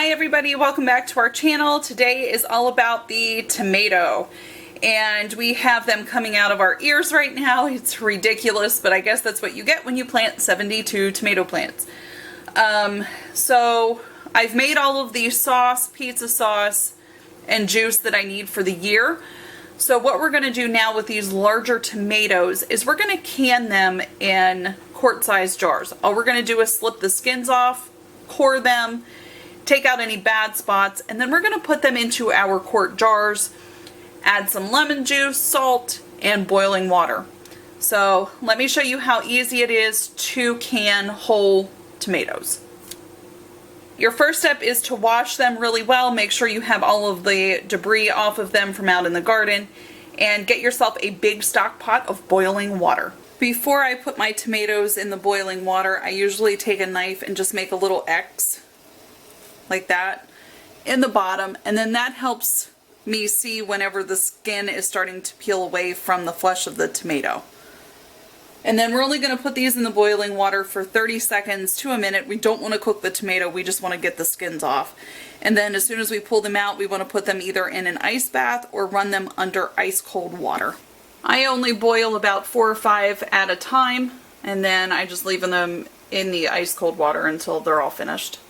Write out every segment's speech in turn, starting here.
Hi everybody, welcome back to our channel. Today is all about the tomato, and we have them coming out of our ears right now. It's ridiculous, but I guess that's what you get when you plant 72 tomato plants. So I've made all of the sauce, pizza sauce, and juice that I need for the year. So what we're going to do now with these larger tomatoes is we're going to can them in quart-sized jars. All we're going to do is slip the skins off, core them, take out any bad spots, and then we're going to put them into our quart jars, add some lemon juice, salt, and boiling water. So let me show you how easy it is to can whole tomatoes. Your first step is to wash them really well. Make sure you have all of the debris off of them from out in the garden, and get yourself a big stock pot of boiling water. Before I put my tomatoes in the boiling water, I usually take a knife and just make a little X like that in the bottom, and then that helps me see whenever the skin is starting to peel away from the flesh of the tomato. And then we're only going to put these in the boiling water for 30 seconds to a minute. We don't want to cook the tomato, we just want to get the skins off. And then as soon as we pull them out, we want to put them either in an ice bath or run them under ice cold water. I only boil about 4 or 5 at a time, and then I just leave them in the ice cold water until they're all finished.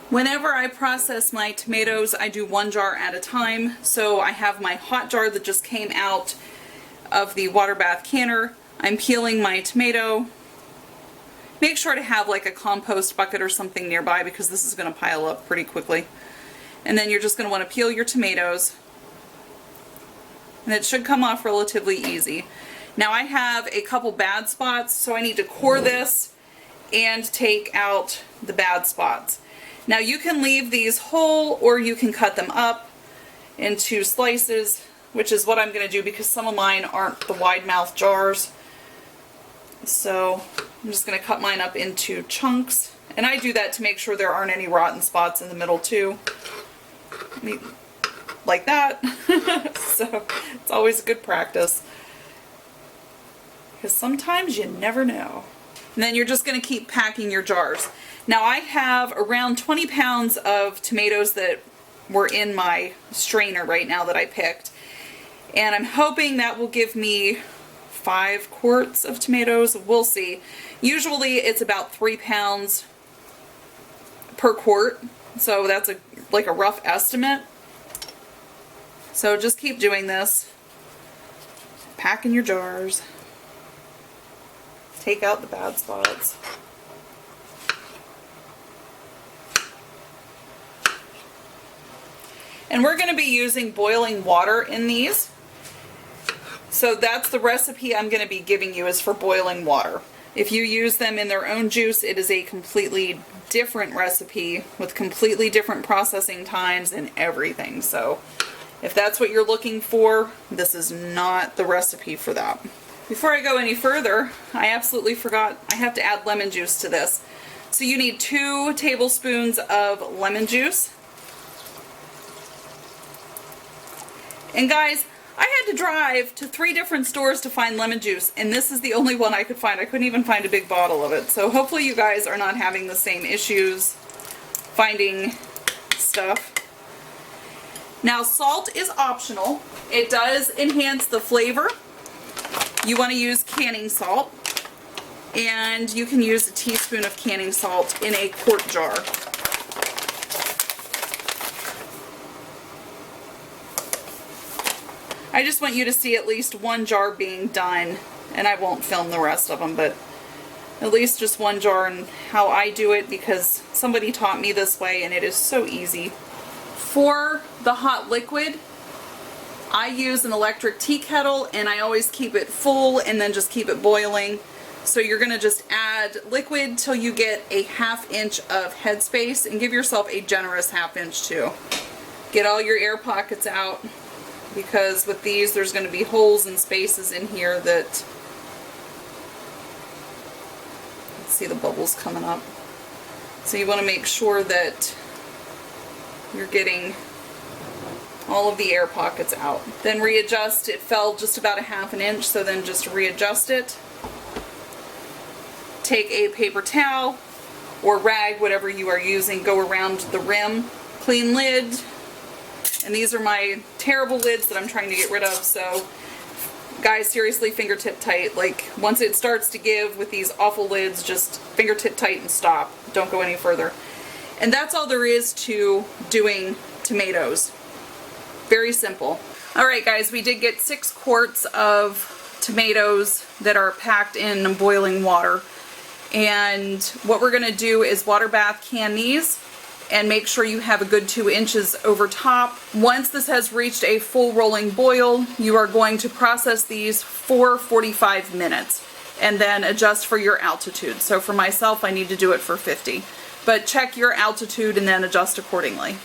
Whenever I process my tomatoes, I do 1 jar at a time. So I have my hot jar that just came out of the water bath canner. I'm peeling my tomato. Make sure to have like a compost bucket or something nearby, because this is going to pile up pretty quickly. And then you're just going to want to peel your tomatoes. And it should come off relatively easy. Now I have a couple bad spots, so I need to core this and take out the bad spots. Now you can leave these whole, or you can cut them up into slices, which is what I'm going to do because some of mine aren't the wide mouth jars. So I'm just going to cut mine up into chunks, and I do that to make sure there aren't any rotten spots in the middle too. Like that. So it's always a good practice, because sometimes you never know. And then you're just going to keep packing your jars. Now I have around 20 pounds of tomatoes that were in my strainer right now that I picked. And I'm hoping that will give me 5 quarts of tomatoes. We'll see. Usually it's about 3 pounds per quart. So that's like a rough estimate. So just keep doing this. Pack in your jars. Take out the bad spots. And we're going to be using boiling water in these. So that's the recipe I'm going to be giving you, is for boiling water. If you use them in their own juice, it is a completely different recipe with completely different processing times and everything. So if that's what you're looking for, this is not the recipe for that. Before I go any further, I absolutely forgot I have to add lemon juice to this. So you need 2 tablespoons of lemon juice. And guys, I had to drive to 3 different stores to find lemon juice, and this is the only one I could find. I couldn't even find a big bottle of it. So hopefully you guys are not having the same issues finding stuff. Now salt is optional. It does enhance the flavor. You want to use canning salt, and you can use a teaspoon of canning salt in a quart jar. I just want you to see at least 1 jar being done, and I won't film the rest of them, but at least just 1 jar, and how I do it because somebody taught me this way and it is so easy. For the hot liquid, I use an electric tea kettle, and I always keep it full and then just keep it boiling. So you're going to just add liquid till you get a 1/2 inch of headspace, and give yourself a generous 1/2 inch too. Get all your air pockets out, because with these there's going to be holes and spaces in here that, let's see the bubbles coming up. So you want to make sure that you're getting all of the air pockets out. Then readjust. It fell just about a 1/2 inch, so then just readjust it. Take a paper towel, or rag, whatever you are using, go around the rim. Clean lid. And these are my terrible lids that I'm trying to get rid of, so guys, seriously, fingertip tight. Like, once it starts to give with these awful lids, just fingertip tight and stop. Don't go any further. And that's all there is to doing tomatoes. Very simple. Alright guys, we did get 6 quarts of tomatoes that are packed in boiling water. And what we're going to do is water bath can these and make sure you have a good 2 inches over top. Once this has reached a full rolling boil, you are going to process these for 45 minutes and then adjust for your altitude. So for myself, I need to do it for 50. But check your altitude and then adjust accordingly.